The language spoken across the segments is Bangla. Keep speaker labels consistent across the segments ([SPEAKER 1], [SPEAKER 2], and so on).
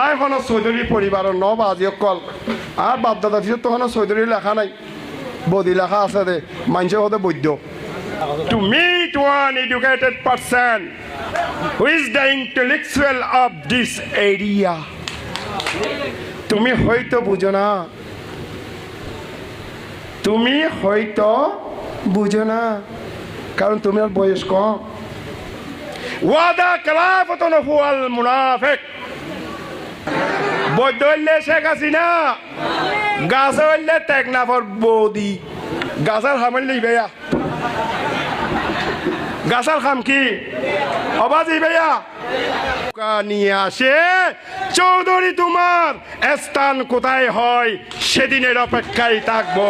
[SPEAKER 1] আয় কোনো চৌধুরী পরিবারের ন বাজি অকল আর বাপ দাদা পিছত তো কোনো চৌধুরী লেখা নাই বদি লেখা আছে দে মানুষের হতে বৈদ্য To meet one educated person who is the intellectual of this area. তুমি হয়তো বুঝো না, তুমি হয়তো বুঝো না, কারণ তুমি আর বয়স কম। ওয়াদা খেলাফতুন হুয়াল মুনাফিক। বৈদ্য হইলে শেখ হাসিনা, গাছ হইলে টেকনাফর বৌদি। গাছার হামাইলেই ভাইয়া, গাছার খাম কি অবাজি ভাইয়া নিয়ে আসে। চৌধুরী তোমার স্থান কোথায় হয় সেদিনের অপেক্ষায় থাকবো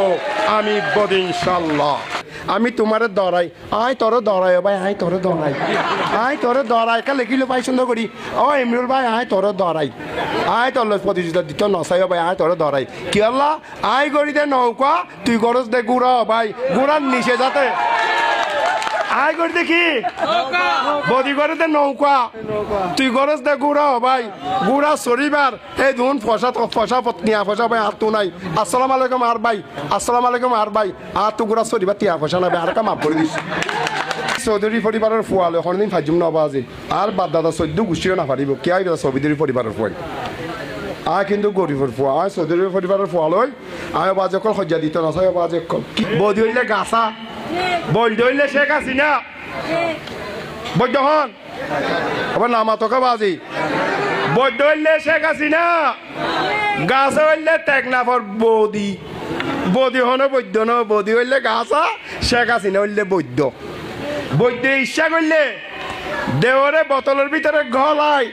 [SPEAKER 1] আমি বদি ইনশাল্লাহ। আমি তোমারে দরাই, আয় তোর দরাই ভাই, আয় তোর দরাই, আয় তোর দরাই কা লেখিলো ভাই সুন্দর করি। ও ইমরুল ভাই আয় তোর দরাই, আয় তোর প্রতিযোগিতা দিত নসাই ভাই, আয় তোর দরাই কি আল্লাহ আয় করি দে নৌকা তুই গরজ দে গুড়া ভাই, গুড়ার নিচে যাতে আয় করে দেখি বদি করে দে নৌকা তুই গরজ দে গুড়া ভাই, গুড়া শরীবার এই ধুন ফসা ফসা পত্নিয়া ফসা ভাই আর তো নাই। আসসালাম আলাইকুম আর ভাই, আসসালাম আলাইকুম আর ভাই, আর তো গুড়া শরীবার তিয়া ফসা না ভাই, আর কা মাফ করে দিস। চৌধুরী পরিবারের ফুয়ালে কোনদিন ফাজুম না বাজে আর বাদ দাদা চৈদ্য গুছিও না পারিব কে আইবা চৌধুরী পরিবারের ফুয়াই আয় কিন্তু গরিবের ফুয়া আয় চৌধুরী পরিবারের ফুয়া লই আয় বাজে কল সজ্জা দিত না ছয় বাজে কল বদি হইলে গাছা বৈদ্য হইলে শেখ হাসিনা বৈদ্য হন আবার নামাতকা বাজি বৈদ্য হইলে শেখ হাসিনা, গাছ হইলে টেকনাফর বৌদি। বদি হনো বৈদ্য ন, বদি হইলে গাছা, শেখ হাসিনা হইলে বৈদ্য। বৈদ্য ইচ্ছা করলে দেওয়ারে বোতলের ভিতরে গলাই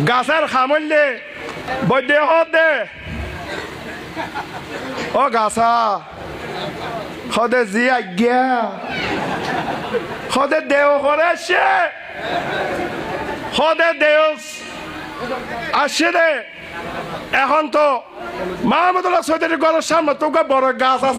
[SPEAKER 1] গাছের খাম হইলে বৈদ্য দে ও গাছা সদে জি আজ্ঞা সদে দেও করে সে সদে দেও আসছে দে। এখন তো মাহমুদুল্লাহ চৌধুরীর ঘরের সামনে তো বড় গাছ আছে।